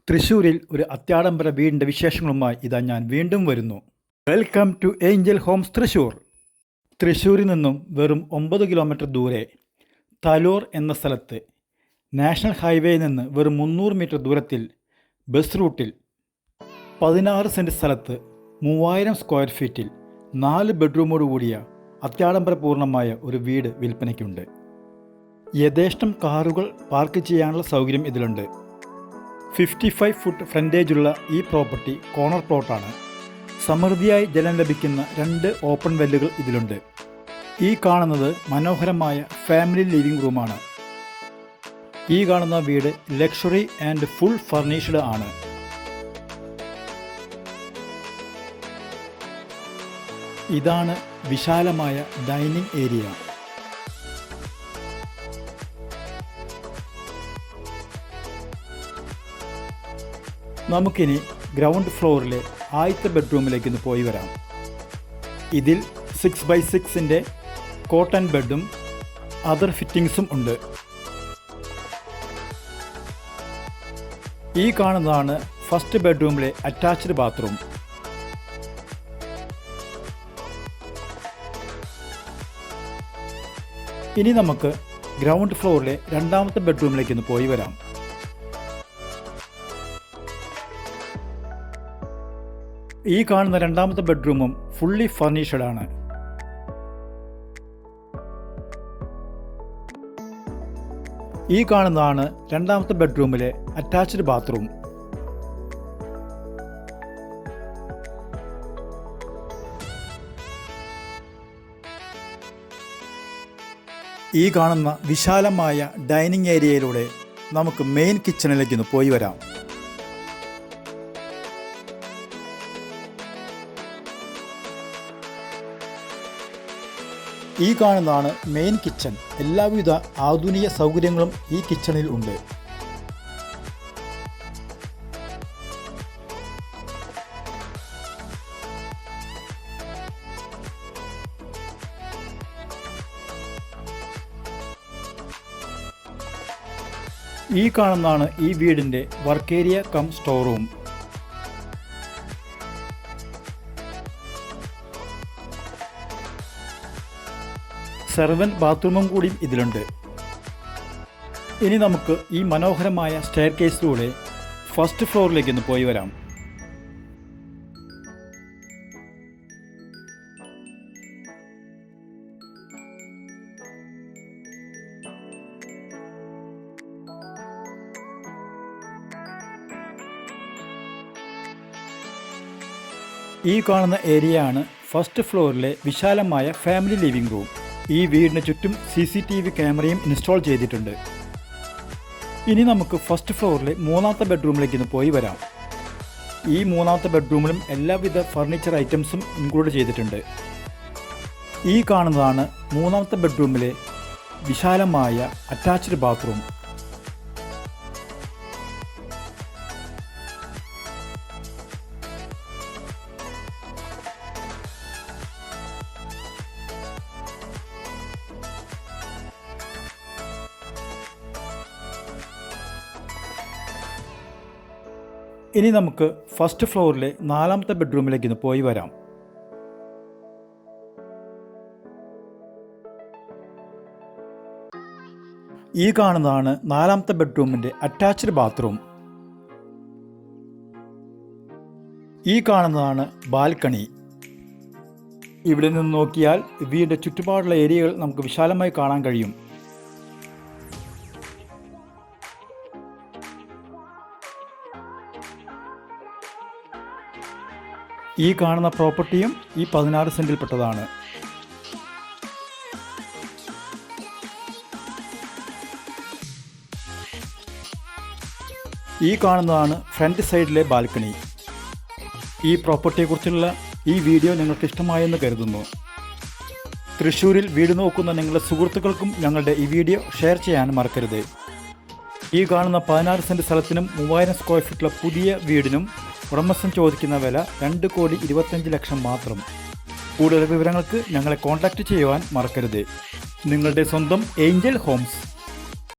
തൃശ്ശൂരിൽ ഒരു അത്യാഡംബര വീടിൻ്റെ വിശേഷങ്ങളുമായി ഇതാ ഞാൻ വീണ്ടും വരുന്നു. Welcome to angel homes Thrissur. തൃശ്ശൂരിൽ നിന്നും വെറും 9 കിലോമീറ്റർ ദൂരെ തലൂർ എന്ന സ്ഥലത്ത് നാഷണൽ ഹൈവേയിൽ നിന്ന് വെറും 300 മീറ്റർ ദൂരത്തിൽ ബസ് റൂട്ടിൽ 16 സെൻറ്റ് സ്ഥലത്ത് 3000 സ്ക്വയർ ഫീറ്റിൽ 4 ബെഡ്റൂമോട് കൂടിയ അത്യാഡംബരപൂർണമായ ഒരു വീട് വിൽപ്പനയ്ക്കുണ്ട്. യഥേഷ്ടം കാറുകൾ പാർക്ക് ചെയ്യാനുള്ള സൗകര്യം ഇതിലുണ്ട്. 55 ഫുട്ട് ഫ്രണ്ടേജുള്ള ഈ പ്രോപ്പർട്ടി കോർണർ പ്ലോട്ടാണ്. സമൃദ്ധിയായി ജലം ലഭിക്കുന്ന 2 ഓപ്പൺ വെല്ലുകൾ ഇതിലുണ്ട്. ഈ കാണുന്നത് മനോഹരമായ ഫാമിലി ലിവിംഗ് റൂമാണ്. ഈ കാണുന്ന വീട് ലക്ഷറി ആൻഡ് ഫുൾ ഫർണിഷ്ഡ് ആണ്. ഇതാണ് വിശാലമായ ഡൈനിങ് ഏരിയ. നമുക്കിനി ഗ്രൗണ്ട് ഫ്ലോറിലെ ആദ്യത്തെ ബെഡ്റൂമിലേക്ക് പോയി വരാം. ഇതിൽ 6x6 കോട്ടൺ ബെഡും അതർ ഫിറ്റിംഗ്സും ഉണ്ട്. ഈ കാണുന്നതാണ് ഫസ്റ്റ് ബെഡ്റൂമിലെ അറ്റാച്ച്ഡ് ബാത്റൂം. ഇനി നമുക്ക് ഗ്രൗണ്ട് ഫ്ലോറിലെ രണ്ടാമത്തെ ബെഡ്റൂമിലേക്ക് പോയി വരാം. ഈ കാണുന്ന രണ്ടാമത്തെ ബെഡ്റൂമും ഫുള്ളി ഫർണിഷ്ഡ് ആണ്. ഈ കാണുന്നതാണ് രണ്ടാമത്തെ ബെഡ്റൂമിലെ അറ്റാച്ച്ഡ് ബാത്റൂം. ഈ കാണുന്ന വിശാലമായ ഡൈനിങ് ഏരിയയിലൂടെ നമുക്ക് മെയിൻ കിച്ചണിലേക്ക് പോയി വരാം. ഈ കാണുന്നതാണ് മെയിൻ കിച്ചൺ. എല്ലാവിധ ആധുനിക സൗകര്യങ്ങളും ഈ കിച്ചണിൽ ഉണ്ട്. ഈ കാണുന്നതാണ് ഈ വീടിൻ്റെ work area cum store room. Servant ബാത്റൂമും കൂടി ഇതിലുണ്ട്. ഇനി നമുക്ക് ഈ മനോഹരമായ സ്റ്റെയർ കേസിലൂടെ ഫസ്റ്റ് ഫ്ലോറിലേക്ക് പോയി വരാം. ഈ കാണുന്ന ഏരിയയാണ് ഫസ്റ്റ് ഫ്ലോറിലെ വിശാലമായ ഫാമിലി ലിവിംഗ് റൂം. ഈ വീടിന് ചുറ്റും CCTV ക്യാമറയും ഇൻസ്റ്റാൾ ചെയ്തിട്ടുണ്ട്. ഇനി നമുക്ക് ഫസ്റ്റ് ഫ്ലോറിലെ മൂന്നാമത്തെ ബെഡ്റൂമിലേക്ക് പോയി വരാം. ഈ മൂന്നാമത്തെ ബെഡ്റൂമിലും എല്ലാവിധ ഫർണിച്ചർ ഐറ്റംസും ഇൻക്ലൂഡ് ചെയ്തിട്ടുണ്ട്. ഈ കാണുന്നതാണ് മൂന്നാമത്തെ ബെഡ്റൂമിലെ വിശാലമായ അറ്റാച്ച്ഡ് ബാത്റൂം. ഇനി നമുക്ക് ഫസ്റ്റ് ഫ്ലോറിലെ നാലാമത്തെ ബെഡ്റൂമിലേക്ക് പോയി വരാം. ഈ കാണുന്നതാണ് നാലാമത്തെ ബെഡ്റൂമിൻ്റെ അറ്റാച്ച്ഡ് ബാത്റൂം. ഈ കാണുന്നതാണ് ബാൽക്കണി. ഇവിടെ നിന്ന് നോക്കിയാൽ വീടിൻ്റെ ചുറ്റുപാടുള്ള ഏരിയകൾ നമുക്ക് വിശാലമായി കാണാൻ കഴിയും. ഈ കാണുന്ന പ്രോപ്പർട്ടിയും ഈ 16 സെൻറ്റിൽപ്പെട്ടതാണ്. ഈ കാണുന്നതാണ് ഫ്രണ്ട് സൈഡിലെ ബാൽക്കണി. ഈ പ്രോപ്പർട്ടിയെക്കുറിച്ചുള്ള ഈ വീഡിയോ നിങ്ങൾക്ക് ഇഷ്ടമായെന്ന് കരുതുന്നു. തൃശ്ശൂരിൽ വീട് നോക്കുന്ന നിങ്ങളുടെ സുഹൃത്തുക്കൾക്കും ഞങ്ങളുടെ ഈ വീഡിയോ ഷെയർ ചെയ്യാൻ മറക്കരുത്. ഈ കാണുന്ന 16 സെൻറ്റ് സ്ഥലത്തിനും 3000 സ്ക്വയർ ഫീറ്റുള്ള പുതിയ വീടിനും ഉടമസ്ഥൻ ചോദിക്കുന്ന വില 2,25,00,000 മാത്രം. കൂടുതൽ വിവരങ്ങൾക്ക് ഞങ്ങളെ കോൺടാക്റ്റ് ചെയ്യുവാൻ മറക്കരുത്. നിങ്ങളുടെ സ്വന്തം ഏഞ്ചൽ ഹോംസ്.